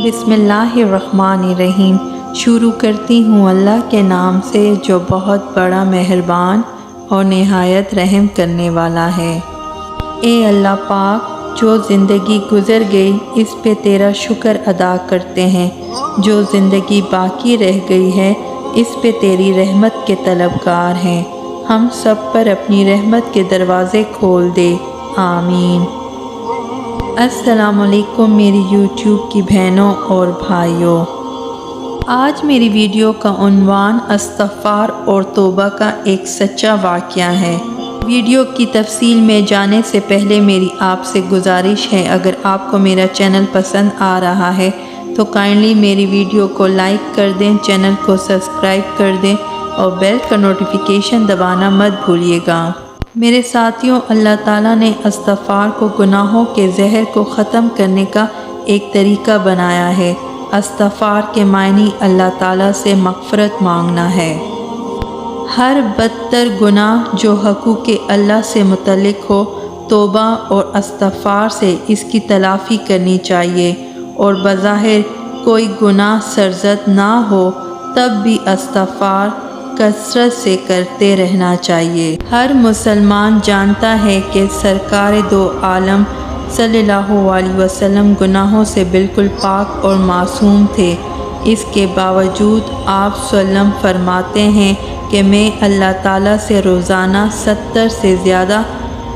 बिस्मिल्लाहिर्रहमानिर्रहीम। शुरू करती हूँ अल्लाह के नाम से जो बहुत बड़ा मेहरबान और निहायत रहम करने वाला है। ए अल्लाह पाक, जो ज़िंदगी गुज़र गई इस पे तेरा शुक्र अदा करते हैं, जो ज़िंदगी बाकी रह गई है इस पे तेरी रहमत के तलबगार हैं। हम सब पर अपनी रहमत के दरवाज़े खोल दे, आमीन। अस्सलामुअलैकुम मेरी यूट्यूब की बहनों और भाइयों। आज मेरी वीडियो का उन्वान इस्तग़फ़ार और तौबा का एक सच्चा वाक़या है। वीडियो की तफसील में जाने से पहले मेरी आपसे गुजारिश है, अगर आपको मेरा चैनल पसंद आ रहा है तो काइंडली मेरी वीडियो को लाइक कर दें, चैनल को सब्सक्राइब कर दें और बेल का नोटिफिकेशन दबाना मत भूलिएगा। मेरे साथियों, अल्लाह ताला ने इस्तग़फ़ार को गुनाहों के ज़हर को ख़त्म करने का एक तरीका बनाया है। इस्तग़फ़ार के मायने अल्लाह ताला से मग़फ़िरत मांगना है। हर बदतर गुनाह जो हक़ूक़ अल्लाह से मुतल्लिक़ हो, तौबा और इस्तग़फ़ार से इसकी तलाफ़ी करनी चाहिए। और बज़ाहिर कोई गुनाह सरज़द ना हो तब भी इस्तग़फ़ार कसरत से करते रहना चाहिए। हर मुसलमान जानता है कि सरकार दो आलम सल्लल्लाहु अलैहि वसल्लम गुनाहों से बिल्कुल पाक और मासूम थे। इसके बावजूद आप सल्लम फरमाते हैं कि मैं अल्लाह ताला से रोज़ाना 70 से ज़्यादा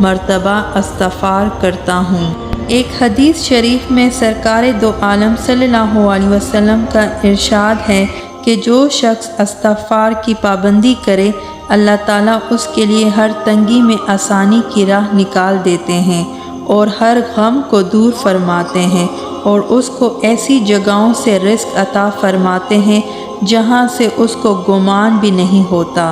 मरतबा इस्तग़फ़ार करता हूँ। एक हदीस शरीफ में सरकार दो आलम सल्लल्लाहु अलैहि वसल्लम का इरशाद है कि जो शख्स इस्तग़फ़ार की पाबंदी करे, अल्लाह ताला उसके लिए हर तंगी में आसानी की राह निकाल देते हैं और हर गम को दूर फरमाते हैं और उसको ऐसी जगहों से रिज़्क़ अता फरमाते हैं जहां से उसको गुमान भी नहीं होता।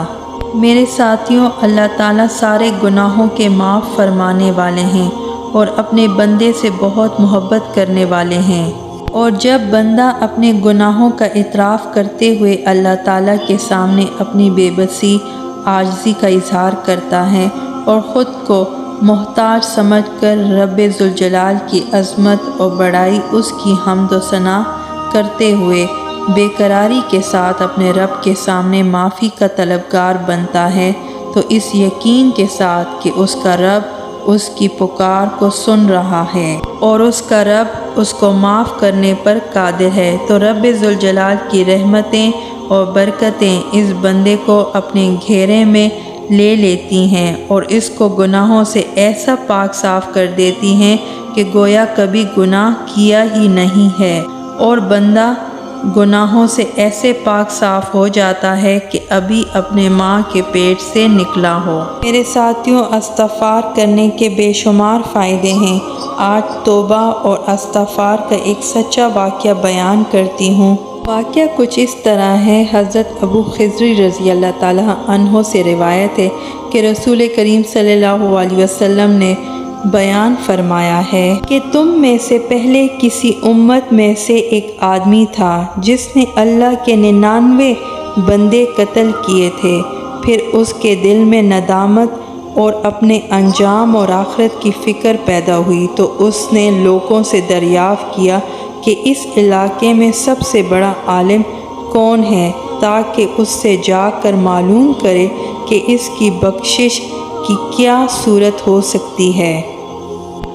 मेरे साथियों, अल्लाह ताला सारे गुनाहों के माफ़ फरमाने वाले हैं और अपने बंदे से बहुत मोहब्बत करने वाले हैं। और जब बंदा अपने गुनाहों का इतराफ़ करते हुए अल्लाह ताला के सामने अपनी बेबसी आजिज़ी का इज़हार करता है और ख़ुद को मोहताज समझकर रब्बे ज़ुल जलाल की अज़मत और बड़ाई, उसकी हम्द व सना करते हुए बेकरारी के साथ अपने रब के सामने माफ़ी का तलबगार बनता है, तो इस यकीन के साथ कि उसका रब उसकी पुकार को सुन रहा है और उसका रब उसको माफ़ करने पर कादिर है, तो रब्बे ज़ुल जलाल की रहमतें और बरकतें इस बंदे को अपने घेरे में ले लेती हैं और इसको गुनाहों से ऐसा पाक साफ़ कर देती हैं कि गोया कभी गुनाह किया ही नहीं है और बंदा गुनाहों से ऐसे पाक साफ़ हो जाता है कि अभी अपने माँ के पेट से निकला हो। मेरे साथियों, इस्तग़फ़ार करने के बेशुमार फ़ायदे हैं। आज तौबा और इस्तग़फ़ार का एक सच्चा वाक़या बयान करती हूँ। वाक़या कुछ इस तरह है। हज़रत अबू ख़िज़्र रज़ी अल्लाह ताला अन्हो से रिवायत है कि रसूल करीम सल्लल्लाहु अलैहि वसल्लम ने बयान फरमाया है कि तुम में से पहले किसी उम्मत में से एक आदमी था जिसने अल्लाह के 99 बंदे कत्ल किए थे। फिर उसके दिल में नदामत और अपने अंजाम और आखिरत की फ़िक्र पैदा हुई, तो उसने लोगों से दरियाफ़्त किया कि इस इलाके में सबसे बड़ा आलिम कौन है, ताकि उससे जाकर मालूम करे कि इसकी बख्शिश की क्या सूरत हो सकती है।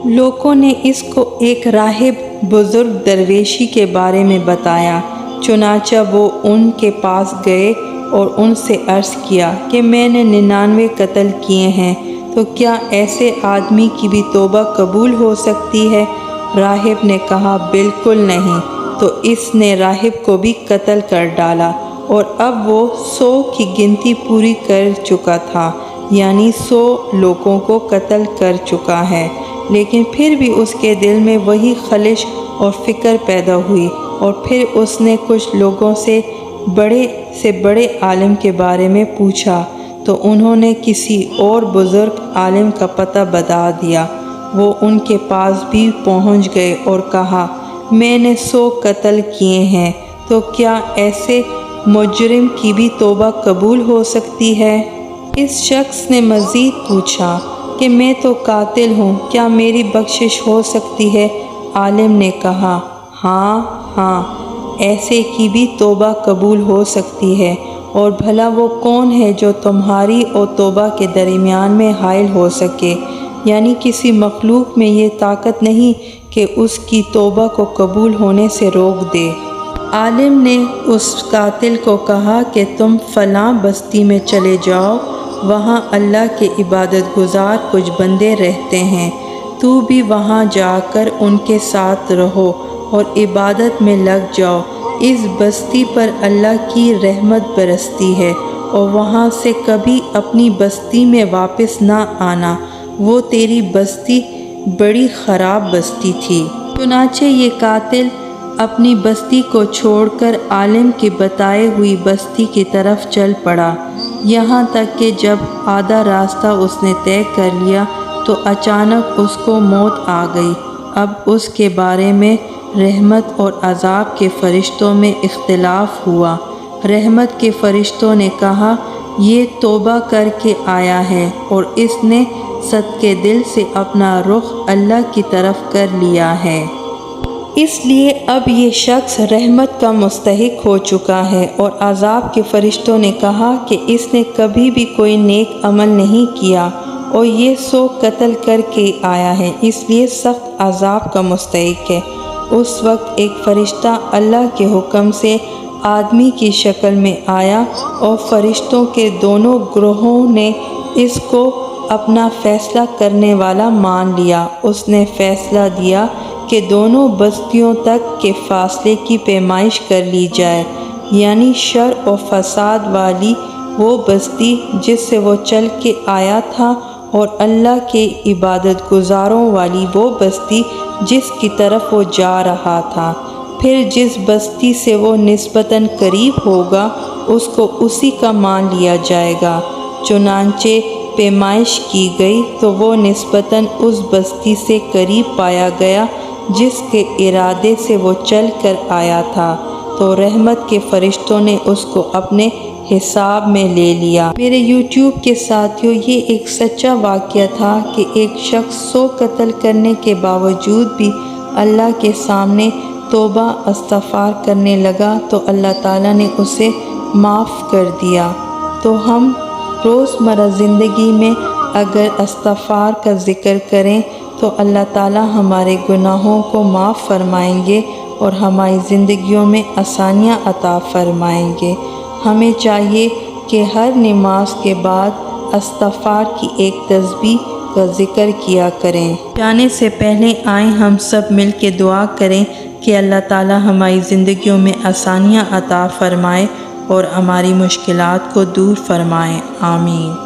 लोगों ने इसको एक राहिब बुज़ुर्ग दरवेशी के बारे में बताया। चुनाचा वो उनके पास गए और उनसे अर्ज़ किया कि मैंने 99 कत्ल किए हैं, तो क्या ऐसे आदमी की भी तौबा कबूल हो सकती है? राहिब ने कहा, बिल्कुल नहीं। तो इसने राहिब को भी कत्ल कर डाला और अब वो 100 की गिनती पूरी कर चुका था, यानी 100 लोगों को कत्ल कर चुका है। लेकिन फिर भी उसके दिल में वही खलिश और फ़िक्र पैदा हुई और फिर उसने कुछ लोगों से बड़े आलिम के बारे में पूछा, तो उन्होंने किसी और बुज़ुर्ग आलिम का पता बता दिया। वो उनके पास भी पहुंच गए और कहा, मैंने 100 कत्ल किए हैं, तो क्या ऐसे मुजरिम की भी तौबा कबूल हो सकती है? इस शख्स ने मज़ीद पूछा कि मैं तो कातिल हूँ, क्या मेरी बख्शिश हो सकती है? आलिम ने कहा, हाँ, ہاں ایسے کی بھی توبہ قبول ہو سکتی ہے، اور بھلا وہ کون ہے جو تمہاری اور توبہ کے درمیان میں حائل ہو سکے؟ یعنی کسی مخلوق میں یہ طاقت نہیں کہ اس کی توبہ کو قبول ہونے سے روک دے۔ عالم نے اس قاتل کو کہا کہ تم فلاں بستی میں چلے جاؤ، وہاں اللہ کے عبادت گزار کچھ بندے رہتے ہیں، تو بھی وہاں جا کر ان کے ساتھ رہو اور عبادت میں لگ جاؤ۔ اس بستی پر اللہ کی رحمت برستی ہے، اور وہاں سے کبھی اپنی بستی میں واپس نہ آنا، وہ تیری بستی بڑی خراب بستی تھی۔ چنانچہ یہ قاتل اپنی بستی کو چھوڑ کر عالم کی بتائی ہوئی بستی کی طرف چل پڑا، یہاں تک کہ جب آدھا راستہ اس نے طے کر لیا تو اچانک اس کو موت آ گئی۔ اب اس کے بارے میں رحمت اور عذاب کے فرشتوں میں اختلاف ہوا۔ رحمت کے فرشتوں نے کہا یہ توبہ کر کے آیا ہے اور اس نے صدقے دل سے اپنا رخ اللہ کی طرف کر لیا ہے، اس لیے اب یہ شخص رحمت کا مستحق ہو چکا ہے۔ اور عذاب کے فرشتوں نے کہا کہ اس نے کبھی بھی کوئی نیک عمل نہیں کیا اور یہ سو قتل کر کے آیا ہے، اس لیے سخت عذاب کا مستحق ہے۔ اس وقت ایک فرشتہ اللہ کے حکم سے آدمی کی شکل میں آیا، اور فرشتوں کے دونوں گروہوں نے اس کو اپنا فیصلہ کرنے والا مان لیا۔ اس نے فیصلہ دیا کہ دونوں بستیوں تک کے فاصلے کی پیمائش کر لی جائے، یعنی شر و فساد والی وہ بستی جس سے وہ چل کے آیا تھا، اور اللہ کے عبادت گزاروں والی وہ بستی جس کی طرف وہ جا رہا تھا۔ پھر جس بستی سے وہ نسبتاً قریب ہوگا اس کو اسی کا مان لیا جائے گا۔ چنانچہ پیمائش کی گئی تو وہ نسبتاً اس بستی سے قریب پایا گیا جس کے ارادے سے وہ چل کر آیا تھا، تو رحمت کے فرشتوں نے اس کو اپنے حساب میں لے لیا۔ میرے یوٹیوب کے ساتھیوں، یہ ایک سچا واقعہ تھا کہ ایک شخص 100 قتل کرنے کے باوجود بھی اللہ کے سامنے توبہ استغفار کرنے لگا تو اللہ تعالیٰ نے اسے معاف کر دیا۔ تو ہم روزمرہ زندگی میں اگر استغفار کا ذکر کریں تو اللہ تعالیٰ ہمارے گناہوں کو معاف فرمائیں گے اور ہماری زندگیوں میں آسانیاں عطا فرمائیں گے۔ ہمیں چاہیے کہ ہر نماز کے بعد استغفار کی ایک تسبیح کا ذکر کیا کریں۔ جانے سے پہلے آئیں ہم سب مل کے دعا کریں کہ اللہ تعالیٰ ہماری زندگیوں میں آسانیاں عطا فرمائے اور ہماری مشکلات کو دور فرمائے۔ آمین۔